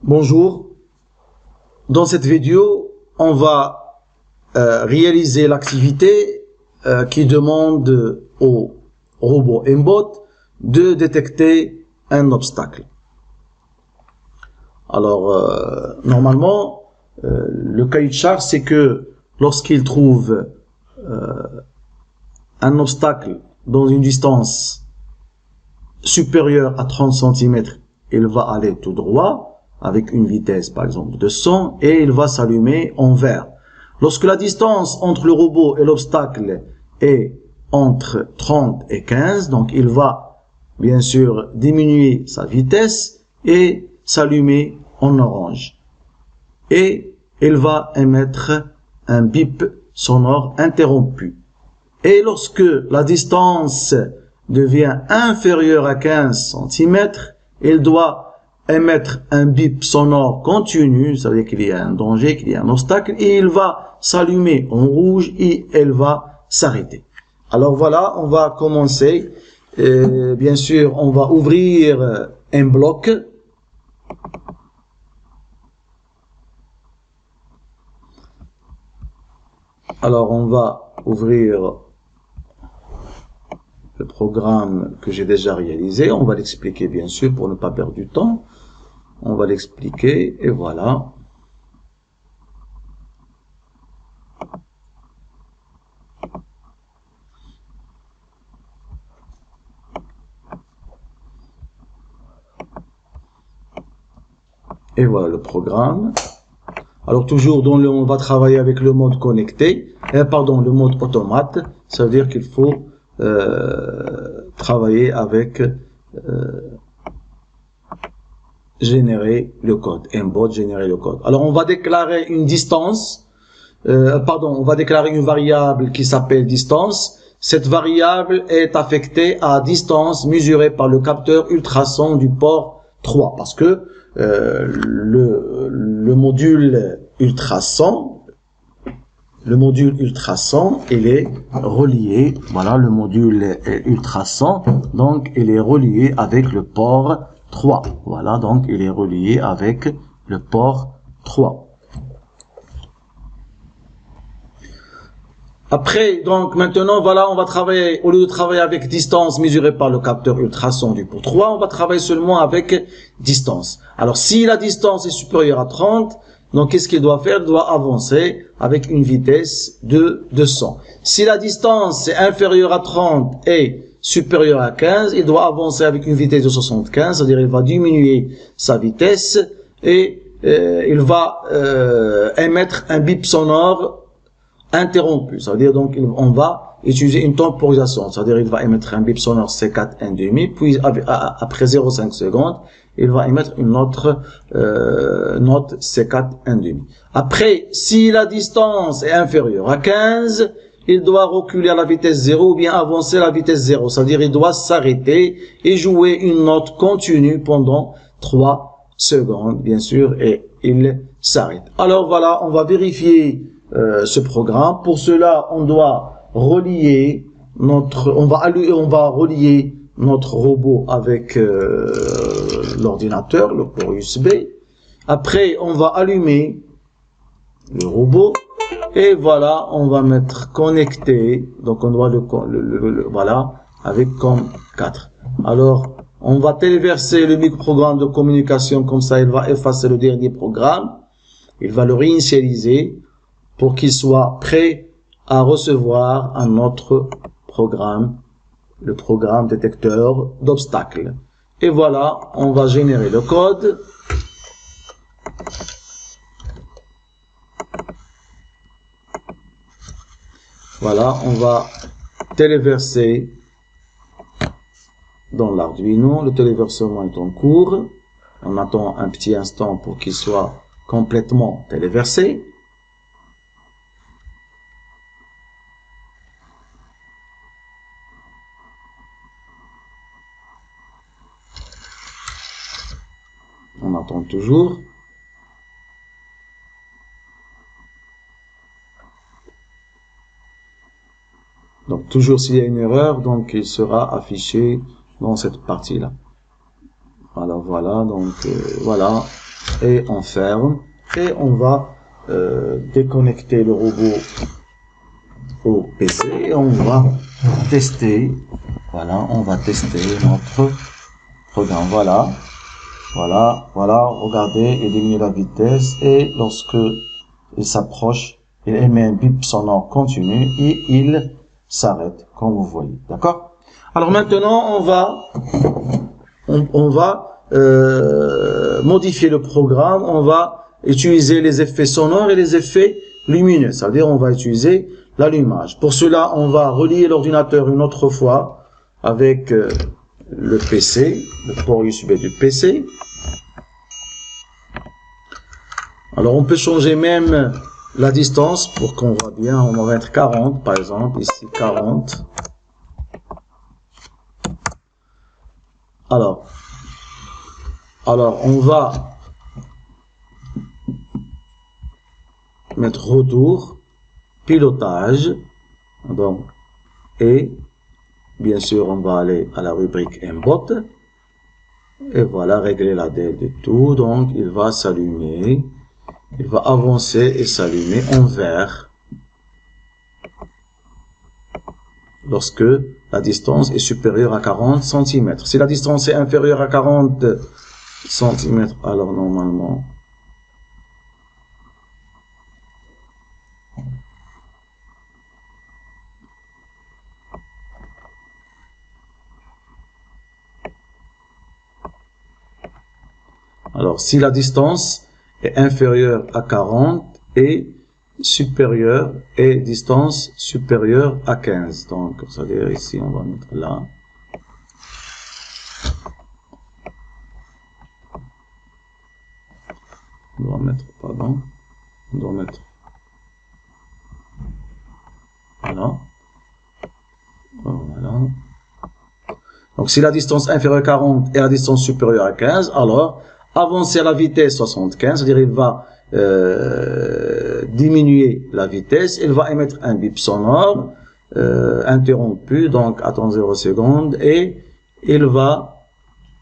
Bonjour, dans cette vidéo, on va réaliser l'activité qui demande au robot Mbot de détecter un obstacle. Alors, normalement, le cahier de charge, c'est que lorsqu'il trouve un obstacle dans une distance supérieure à 30 cm, il va aller tout droit avec une vitesse par exemple de 100 et il va s'allumer en vert. Lorsque la distance entre le robot et l'obstacle est entre 30 et 15, donc il va bien sûr diminuer sa vitesse et s'allumer en orange. Et il va émettre un bip sonore interrompu. Et lorsque la distance devient inférieure à 15 cm, il doit émettre un bip sonore continu, ça veut dire qu'il y a un danger, qu'il y a un obstacle, et il va s'allumer en rouge et elle va s'arrêter. Alors voilà, on va commencer. Bien sûr, on va ouvrir un bloc. Alors on va ouvrir le programme que j'ai déjà réalisé. On va l'expliquer bien sûr pour ne pas perdre du temps. On va l'expliquer et voilà. Et voilà le programme. Alors toujours on va travailler avec le mode connecté, le mode automate. Ça veut dire qu'il faut travailler avec générer le code, Mbot générer le code. Alors on va déclarer une distance, on va déclarer une variable qui s'appelle distance. Cette variable est affectée à distance mesurée par le capteur ultrason du port 3 parce que le module ultrason, il est relié, voilà le module ultrason, donc il est relié avec le port 3. Voilà, donc il est relié avec le port 3. Après, donc maintenant, voilà, on va travailler, au lieu de travailler avec distance mesurée par le capteur ultrason du port 3, on va travailler seulement avec distance. Alors, si la distance est supérieure à 30, donc qu'est-ce qu'il doit faire? Il doit avancer avec une vitesse de 200. Si la distance est inférieure à 30 et supérieure à 15, il doit avancer avec une vitesse de 75, c'est-à-dire il va diminuer sa vitesse et il va émettre un bip sonore interrompu. Ça veut dire donc on va utiliser une temporisation, c'est-à-dire il va émettre un bip sonore C4 1,5, puis après 0,5 secondes, il va émettre une autre note C4 1,5. Après, si la distance est inférieure à 15, il doit reculer à la vitesse 0 ou bien avancer à la vitesse 0, c'est-à-dire il doit s'arrêter et jouer une note continue pendant 3 secondes, bien sûr, et il s'arrête. Alors voilà, on va vérifier ce programme. Pour cela, on doit relier on va relier notre robot avec l'ordinateur, le port USB. Après, on va allumer le robot et voilà, on va mettre connecté. Donc on doit voilà avec COM4. Alors, on va téléverser le microprogramme de communication, comme ça il va effacer le dernier programme. Il va le réinitialiser pour qu'il soit prêt à recevoir un autre programme, le programme détecteur d'obstacles. Et voilà, on va générer le code. Voilà, on va téléverser dans l'Arduino. Le téléversement est en cours. On attend un petit instant pour qu'il soit complètement téléversé. On attend toujours. Donc toujours s'il y a une erreur, donc il sera affiché dans cette partie-là. Alors voilà, donc voilà. et on ferme et on va déconnecter le robot au PC et on va tester. Voilà, on va tester notre programme. Voilà, regardez, il diminue la vitesse et lorsque il s'approche, il émet un bip sonore continu et il s'arrête, comme vous voyez. D'accord? Alors maintenant, on va modifier le programme, on va utiliser les effets sonores et les effets lumineux, c'est-à-dire on va utiliser l'allumage. Pour cela, on va relier l'ordinateur une autre fois avec le PC, le port USB du PC. Alors on peut changer même la distance pour qu'on voit bien, on va mettre 40 par exemple, ici 40. Alors on va mettre retour, pilotage, donc, et bien sûr on va aller à la rubrique Mbot, et voilà, régler la DL de tout, donc il va s'allumer, il va avancer et s'allumer en vert lorsque la distance est supérieure à 40 cm. Si la distance est inférieure à 40 cm, alors normalement si la distance est inférieure à 40 et supérieure et distance supérieure à 15. Donc, c'est-à-dire ici, on va mettre là. On doit mettre, pardon. On doit mettre. Voilà. Voilà. Donc, si la distance inférieure à 40 et la distance supérieure à 15, alors, avancer à la vitesse 75, c'est-à-dire il va diminuer la vitesse, il va émettre un bip sonore interrompu, donc attends 0 secondes, et il va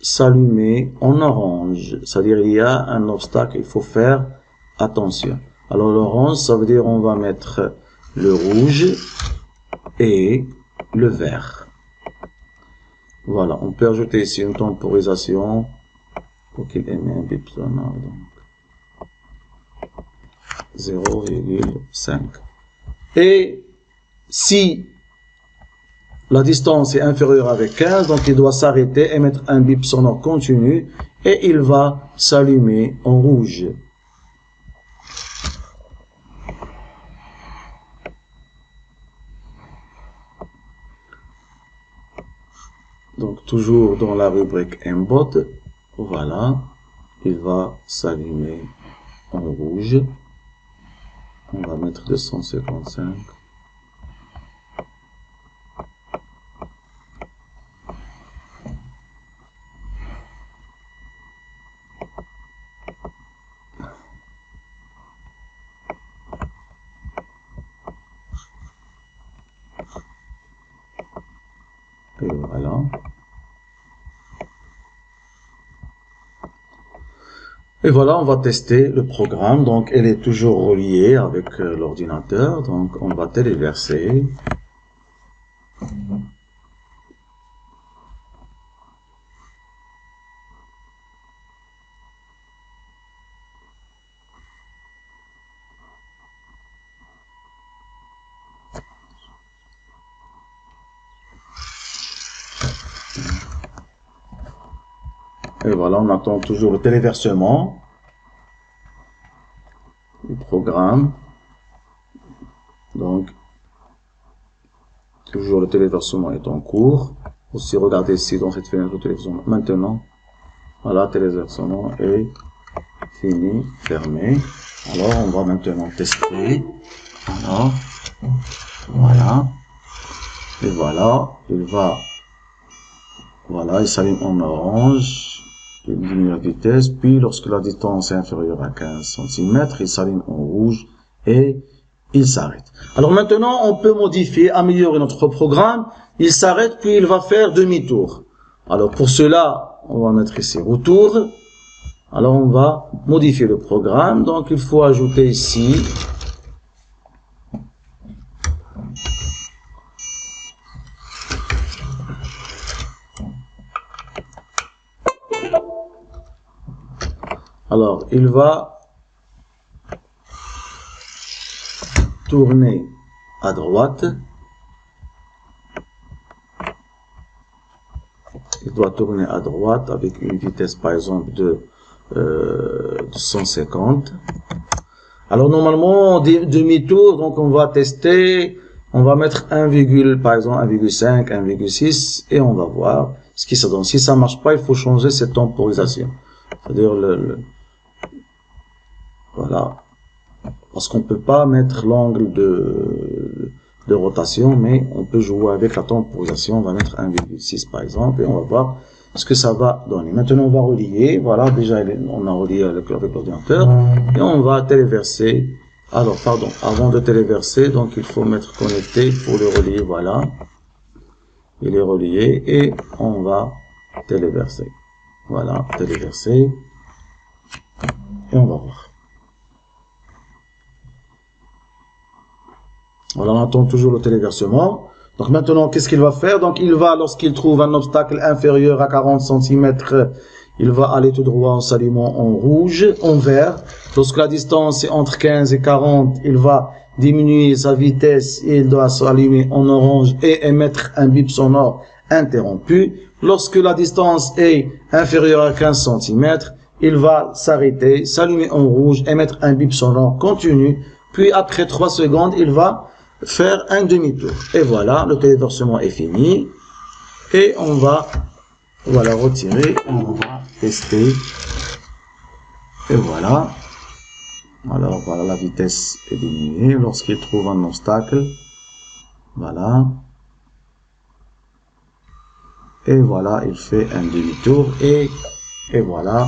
s'allumer en orange, c'est-à-dire il y a un obstacle, il faut faire attention. Alors l'orange, ça veut dire on va mettre le rouge et le vert. Voilà, on peut ajouter ici une temporisation pour qu'il émette un bip sonore, donc 0,5. Et si la distance est inférieure à 15, donc il doit s'arrêter et mettre un bip sonore continu et il va s'allumer en rouge. Donc toujours dans la rubrique Mbot, voilà, il va s'allumer en rouge. On va mettre 255. Et voilà. Et voilà, on va tester le programme. Donc, elle est toujours reliée avec l'ordinateur. Donc, on va téléverser. Et voilà, on attend toujours le téléversement du programme. Donc, toujours le téléversement est en cours. Aussi, regardez ici dans cette fenêtre de téléversement. Maintenant, voilà, téléversement est fini, fermé. Alors, on va maintenant tester. Alors, voilà. Et voilà, il s'allume en orange. Il diminue la vitesse, puis lorsque la distance est inférieure à 15 cm, il s'allume en rouge et il s'arrête. Alors maintenant, on peut modifier, améliorer notre programme. Il s'arrête, puis il va faire demi-tour. Alors pour cela, on va mettre ici retour. Alors on va modifier le programme. Donc il faut ajouter ici alors il va tourner à droite. Il doit tourner à droite avec une vitesse par exemple de 150. Alors normalement demi-tour, donc on va tester, on va mettre 1, par exemple 1,5, 1,6 et on va voir ce qui ça donne. Si ça marche pas, il faut changer cette temporisation. C'est-à-dire voilà, parce qu'on peut pas mettre l'angle de rotation, mais on peut jouer avec la temporisation. On va mettre 1,6 par exemple et on va voir ce que ça va donner. Maintenant on va relier, voilà, déjà on a relié avec l'ordinateur et on va téléverser. Alors pardon, avant de téléverser, donc il faut mettre connecté pour le relier, voilà. Il est relié et on va téléverser. Voilà, téléverser et on va voir. Voilà, on attend toujours le téléversement. Donc maintenant, qu'est-ce qu'il va faire? Donc il va, lorsqu'il trouve un obstacle inférieur à 40 cm, il va aller tout droit en s'allumant en rouge, en vert. Lorsque la distance est entre 15 et 40, il va diminuer sa vitesse et il doit s'allumer en orange et émettre un bip sonore interrompu. Lorsque la distance est inférieure à 15 cm, il va s'arrêter, s'allumer en rouge, émettre un bip sonore continu. Puis après 3 secondes, il va faire un demi-tour. Et voilà, le téléversement est fini. Et on va, voilà, retirer. On va tester. Et voilà. Alors, voilà, la vitesse est diminuée lorsqu'il trouve un obstacle. Voilà. Et voilà, il fait un demi-tour. Et voilà.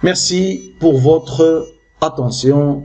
Merci pour votre attention.